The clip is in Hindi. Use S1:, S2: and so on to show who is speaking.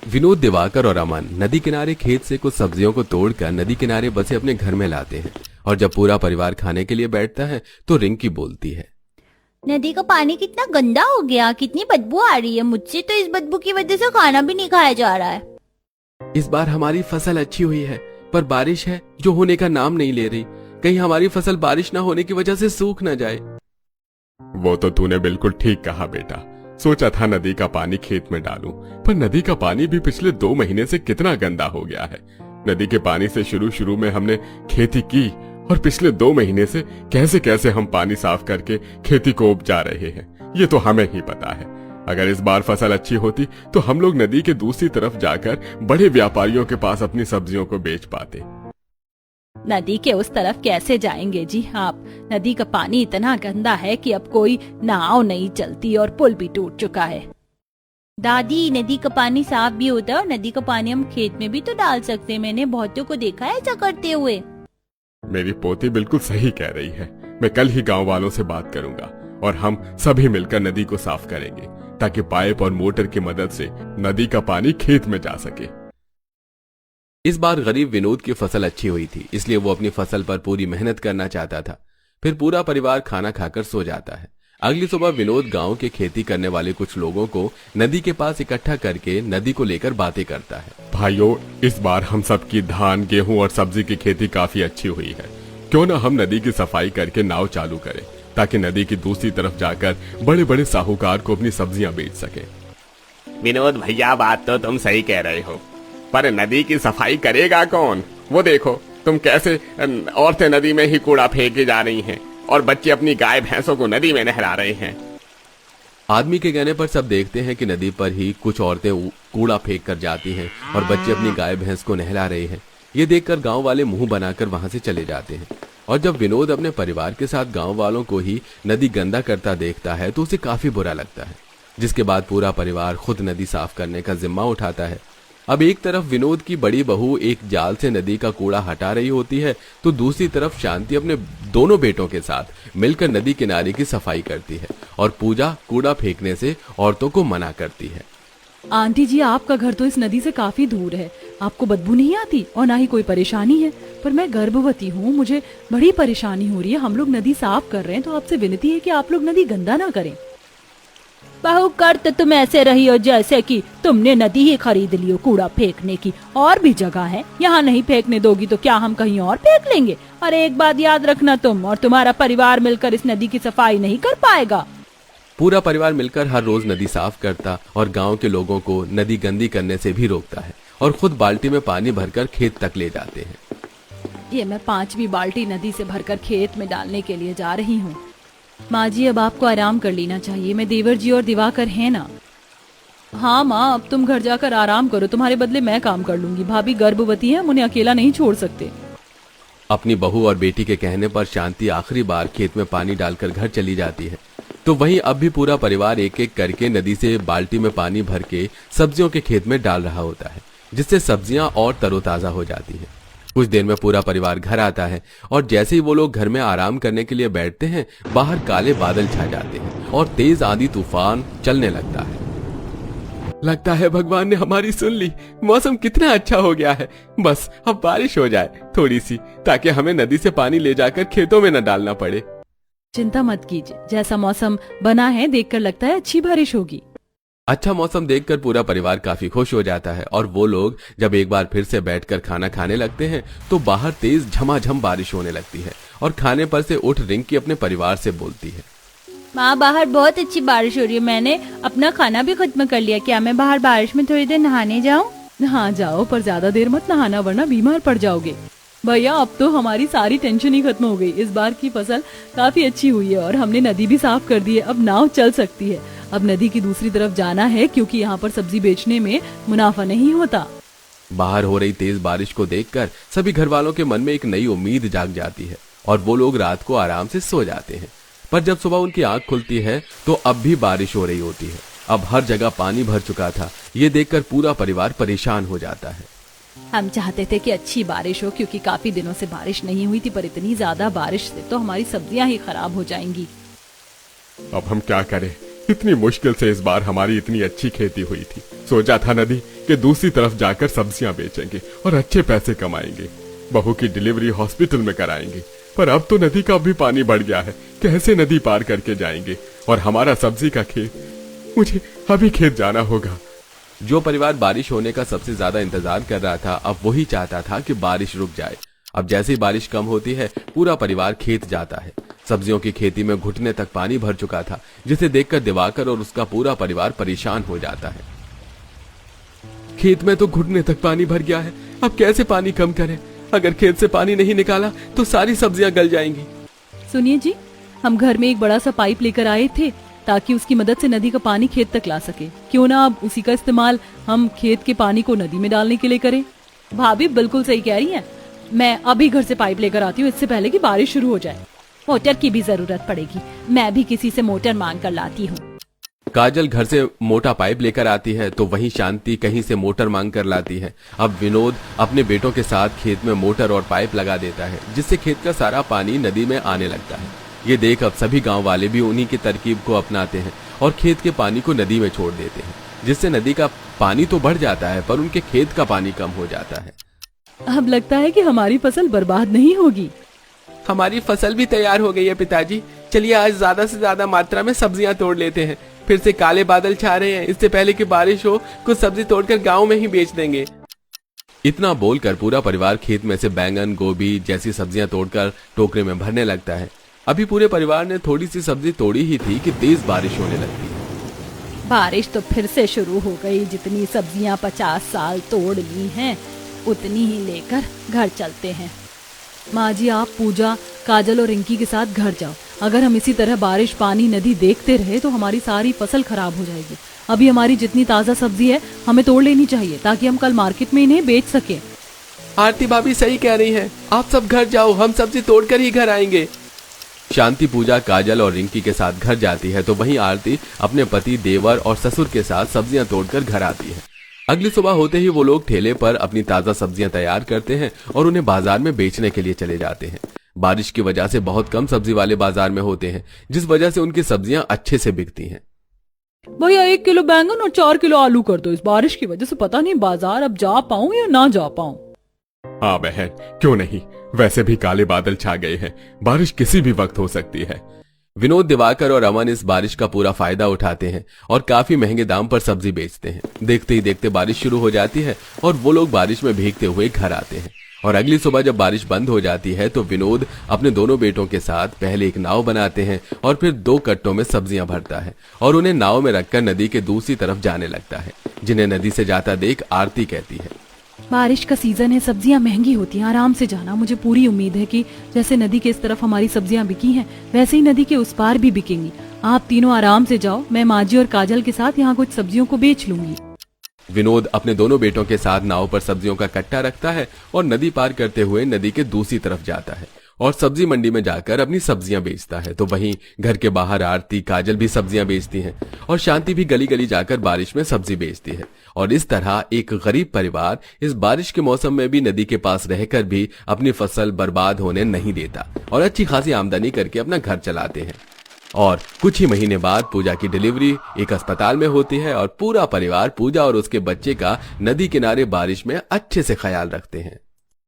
S1: विनोद, दिवाकर और अमन नदी किनारे खेत से कुछ सब्जियों को तोड़कर नदी किनारे बसे अपने घर में लाते हैं। और जब पूरा परिवार खाने के लिए बैठता है तो रिंकी बोलती है,
S2: नदी का पानी कितना गंदा हो गया, कितनी बदबू आ रही है। मुझसे तो इस बदबू की वजह से खाना भी नहीं खाया जा रहा है।
S1: इस बार हमारी फसल अच्छी हुई है, पर बारिश है जो होने का नाम नहीं ले रही। कहीं हमारी फसल बारिश न होने की वजह से सूख न जाए।
S3: वो तो तूने बिल्कुल ठीक कहा बेटा। सोचा था नदी का पानी खेत में डालूं, पर नदी का पानी भी पिछले 2 महीने से कितना गंदा हो गया है। नदी के पानी से शुरू में हमने खेती की और पिछले 2 महीने से कैसे कैसे हम पानी साफ करके खेती को उपजा रहे हैं, ये तो हमें ही पता है। अगर इस बार फसल अच्छी होती तो हम लोग नदी के दूसरी तरफ जाकर बड़े व्यापारियों के पास अपनी सब्जियों को बेच पाते।
S4: नदी के उस तरफ कैसे जाएंगे जी आप? नदी का पानी इतना गंदा है कि अब कोई नाव नहीं चलती और पुल भी टूट चुका है।
S2: दादी, नदी का पानी साफ भी होता है और नदी का पानी हम खेत में भी तो डाल सकते हैं। मैंने बहुतों को देखा है ऐसा करते हुए।
S3: मेरी पोती बिल्कुल सही कह रही है। मैं कल ही गांव वालों से बात करूंगा और हम सभी मिलकर नदी को साफ करेंगे ताकि पाइप और मोटर की मदद से नदी का पानी खेत में जा सके।
S1: इस बार गरीब विनोद की फसल अच्छी हुई थी, इसलिए वो अपनी फसल पर पूरी मेहनत करना चाहता था। फिर पूरा परिवार खाना खाकर सो जाता है। अगली सुबह विनोद गांव के खेती करने वाले कुछ लोगों को नदी के पास इकट्ठा करके नदी को लेकर बातें करता है।
S3: भाइयों, इस बार हम सब की धान, गेहूं और सब्जी की खेती काफी अच्छी हुई है। क्यों ना हम नदी की सफाई करके नाव चालू करें ताकि नदी की दूसरी तरफ जाकर बड़े बड़े साहूकार को अपनी सब्जियां बेच सके।
S5: विनोद भैया, बात तो तुम सही कह रहे हो, पर नदी की सफाई करेगा कौन? वो देखो तुम कैसे औरतें नदी में ही कूड़ा फेंके जा रही हैं और बच्चे अपनी गाय भैंसों को नदी में नहला रहे हैं।
S1: आदमी के कहने पर सब देखते हैं कि नदी पर ही कुछ औरतें कूड़ा फेंक कर जाती हैं और बच्चे अपनी गाय भैंस को नहला रहे हैं। ये देखकर गांव वाले मुंह बनाकर वहां से चले जाते हैं। और जब विनोद अपने परिवार के साथ गांव वालों को ही नदी गंदा करता देखता है तो उसे काफी बुरा लगता है, जिसके बाद पूरा परिवार खुद नदी साफ करने का जिम्मा उठाता है। अब एक तरफ विनोद की बड़ी बहू एक जाल से नदी का कूड़ा हटा रही होती है तो दूसरी तरफ शांति अपने दोनों बेटों के साथ मिलकर नदी किनारे की सफाई करती है और पूजा कूड़ा फेंकने से औरतों को मना करती है।
S4: आंटी जी, आपका घर तो इस नदी से काफी दूर है, आपको बदबू नहीं आती और ना ही कोई परेशानी है। पर मैं गर्भवती हूँ, मुझे बड़ी परेशानी हो रही है। हम लोग नदी साफ कर रहे हैं तो आपसे विनती है कि आप लोग नदी गंदा ना करें।
S2: बहू, कर तो तुम ऐसे रही हो जैसे कि तुमने नदी ही खरीद ली हो कूड़ा फेंकने की। और भी जगह है, यहाँ नहीं फेंकने दोगी तो क्या हम कहीं और फेंक लेंगे? और एक बात याद रखना, तुम और तुम्हारा परिवार मिलकर इस नदी की सफाई नहीं कर पाएगा।
S1: पूरा परिवार मिलकर हर रोज नदी साफ करता और गांव के लोगों को नदी गंदी करने से भी रोकता है और खुद बाल्टी में पानी भरकर खेत तक ले जाते हैं।
S4: ये मैं 5वीं बाल्टी नदी से भरकर खेत में डालने के लिए जा रही हूँ। माँ जी, अब आपको आराम कर लेना चाहिए। मैं देवर जी और दिवाकर है ना। हाँ माँ, अब तुम घर जाकर आराम करो, तुम्हारे बदले मैं काम कर लूंगी। भाभी गर्भवती है, हम उन्हें अकेला नहीं छोड़ सकते।
S1: अपनी बहू और बेटी के कहने पर शांति आखिरी बार खेत में पानी डालकर घर चली जाती है। तो वहीं अब भी पूरा परिवार एक एक करके नदी से बाल्टी में पानी भर के सब्जियों के खेत में डाल रहा होता है, जिससे सब्जियां और तरोताजा हो जाती है। कुछ देर में पूरा परिवार घर आता है और जैसे ही वो लोग घर में आराम करने के लिए बैठते हैं, बाहर काले बादल छा जाते हैं और तेज आंधी तूफान चलने लगता है। लगता है भगवान ने हमारी सुन ली। मौसम कितना अच्छा हो गया है। बस अब बारिश हो जाए थोड़ी सी, ताकि हमें नदी से पानी ले जाकर खेतों में न डालना पड़े।
S4: चिंता मत कीजिए, जैसा मौसम बना है देखकर लगता है अच्छी बारिश होगी।
S1: अच्छा मौसम देखकर पूरा परिवार काफी खुश हो जाता है और वो लोग जब एक बार फिर से बैठकर खाना खाने लगते हैं तो बाहर तेज झमाझम बारिश होने लगती है और खाने पर से उठ रिंकी अपने परिवार से बोलती है,
S2: माँ, बाहर बहुत अच्छी बारिश हो रही है। मैंने अपना खाना भी खत्म कर लिया। क्या मैं बाहर बारिश में थोड़ी देर नहाने जाऊँ?
S4: हाँ जाओ, पर ज्यादा देर मत नहाना वरना बीमार पड़ जाओगे। भैया, अब तो हमारी सारी टेंशन ही खत्म हो गई। इस बार की फसल काफी अच्छी हुई है और हमने नदी भी साफ कर दी है। अब नाव चल सकती है। अब नदी की दूसरी तरफ जाना है क्योंकि यहाँ पर सब्जी बेचने में मुनाफा नहीं होता।
S1: बाहर हो रही तेज बारिश को देखकर सभी घर वालों के मन में एक नई उम्मीद जाग जाती है और वो लोग रात को आराम से सो जाते हैं। पर जब सुबह उनकी आंख खुलती है तो अब भी बारिश हो रही होती है। अब हर जगह पानी भर चुका था। ये देखकर पूरा परिवार परेशान हो जाता है।
S4: हम चाहते थे कि अच्छी बारिश हो क्योंकि काफी दिनों से बारिश नहीं हुई थी, पर इतनी ज्यादा बारिश से तो हमारी सब्जियां ही खराब हो जाएंगी।
S3: अब हम क्या करें? इतनी मुश्किल से इस बार हमारी इतनी अच्छी खेती हुई थी। सोचा था नदी के दूसरी तरफ जाकर सब्जियां बेचेंगे और अच्छे पैसे कमाएंगे, बहू की डिलीवरी हॉस्पिटल में कराएंगे। पर अब तो नदी का भी पानी बढ़ गया है, कैसे नदी पार करके जाएंगे? और हमारा सब्जी का खेत, मुझे अभी खेत जाना होगा।
S1: जो परिवार बारिश होने का सबसे ज्यादा इंतजार कर रहा था, अब वही चाहता था कि बारिश रुक जाए। अब जैसे ही बारिश कम होती है, पूरा परिवार खेत जाता है। सब्जियों की खेती में घुटने तक पानी भर चुका था, जिसे देखकर दिवाकर और उसका पूरा परिवार परेशान हो जाता है। खेत में तो घुटने तक पानी भर गया है, अब कैसे पानी कम करें? अगर खेत से पानी नहीं निकाला तो सारी सब्जियां गल जाएंगी।
S4: सुनिए जी, हम घर में एक बड़ा सा पाइप लेकर आए थे ताकि उसकी मदद से नदी का पानी खेत तक ला सके। क्यों ना अब उसी का इस्तेमाल हम खेत के पानी को नदी में डालने के लिए करें। भाभी बिल्कुल सही कह रही हैं। मैं अभी घर से पाइप लेकर आती हूँ, इससे पहले कि बारिश शुरू हो जाए। मोटर की भी जरूरत पड़ेगी, मैं भी किसी से मोटर मांग कर लाती हूँ।
S1: काजल घर से मोटा पाइप लेकर आती है तो वहीं शांति कहीं से मोटर मांग कर लाती है। अब विनोद अपने बेटों के साथ खेत में मोटर और पाइप लगा देता है, जिससे खेत का सारा पानी नदी में आने लगता है। ये देख अब सभी गांव वाले भी उन्हीं की तरकीब को अपनाते हैं और खेत के पानी को नदी में छोड़ देते हैं, जिससे नदी का पानी तो बढ़ जाता है पर उनके खेत का पानी कम हो जाता है।
S4: अब लगता है कि हमारी फसल बर्बाद नहीं होगी।
S1: हमारी फसल भी तैयार हो गई है पिताजी। चलिए आज ज्यादा से ज्यादा मात्रा में सब्जियां तोड़ लेते हैं। फिर से काले बादल छा रहे हैं, इससे पहले कि बारिश हो कुछ सब्जी तोड़कर गांव में ही बेच देंगे। इतना बोलकर पूरा परिवार खेत में से बैंगन, गोभी जैसी सब्जियां तोड़कर टोकरे में भरने लगता है। अभी पूरे परिवार ने थोड़ी सी सब्जी तोड़ी ही थी कि तेज बारिश होने लगती है।
S2: बारिश तो फिर से शुरू हो गई। जितनी सब्जियां 50 साल तोड़ ली हैं, उतनी ही लेकर घर चलते हैं।
S4: माँ जी, आप पूजा, काजल और रिंकी के साथ घर जाओ। अगर हम इसी तरह बारिश, पानी, नदी देखते रहे तो हमारी सारी फसल खराब हो जाएगी। अभी हमारी जितनी ताजा सब्जी है हमें तोड़ लेनी चाहिए ताकि हम कल मार्केट में इन्हें बेच सके।
S1: आरती भाभी सही कह रही हैं, आप सब घर जाओ, हम सब्जी तोड़कर ही घर आएंगे। शांति, पूजा, काजल और रिंकी के साथ घर जाती है तो वहीं आरती अपने पति, देवर और ससुर के साथ सब्जियां तोड़कर घर आती है। अगली सुबह होते ही वो लोग ठेले पर अपनी ताजा सब्जियां तैयार करते हैं और उन्हें बाजार में बेचने के लिए चले जाते हैं। बारिश की वजह से बहुत कम सब्जी वाले बाजार में होते हैं, जिस वजह से उनकी सब्जियां अच्छे से बिकती हैं।
S4: भैया 1 किलो बैंगन और 4 किलो आलू कर दो। इस बारिश की वजह से पता नहीं बाजार अब जा पाऊं या ना जा पाऊं।
S3: हाँ बहन, क्यों नहीं, वैसे भी काले बादल छा गए हैं, बारिश किसी भी वक्त हो सकती है।
S1: विनोद, दिवाकर और अमन इस बारिश का पूरा फायदा उठाते हैं और काफी महंगे दाम पर सब्जी बेचते हैं। देखते ही देखते बारिश शुरू हो जाती है और वो लोग बारिश में भीगते हुए घर आते हैं। और अगली सुबह जब बारिश बंद हो जाती है तो विनोद अपने दोनों बेटों के साथ पहले एक नाव बनाते हैं और फिर 2 कट्टों में सब्जियां भरता है और उन्हें नाव में रखकर नदी के दूसरी तरफ जाने लगता है। जिन्हें नदी से जाता देख आरती कहती है,
S4: बारिश का सीजन है, सब्जियां महंगी होती हैं, आराम से जाना। मुझे पूरी उम्मीद है कि जैसे नदी के इस तरफ हमारी सब्जियां बिकी हैं, वैसे ही नदी के उस पार भी बिकेंगी। आप तीनों आराम से जाओ, मैं माजी और काजल के साथ यहाँ कुछ सब्जियों को बेच लूंगी।
S1: विनोद अपने दोनों बेटों के साथ नाव पर सब्जियों का कट्टा रखता है और नदी पार करते हुए नदी के दूसरी तरफ जाता है और सब्जी मंडी में जाकर अपनी सब्जियां बेचता है। तो वहीं घर के बाहर आरती, काजल भी सब्जियां बेचती हैं और शांति भी गली गली जाकर बारिश में सब्जी बेचती है। और इस तरह एक गरीब परिवार इस बारिश के मौसम में भी नदी के पास रहकर भी अपनी फसल बर्बाद होने नहीं देता और अच्छी खासी आमदनी करके अपना घर चलाते हैं। और कुछ ही महीने बाद पूजा की डिलीवरी एक अस्पताल में होती है और पूरा परिवार पूजा और उसके बच्चे का नदी किनारे बारिश में अच्छे से ख्याल रखते हैं।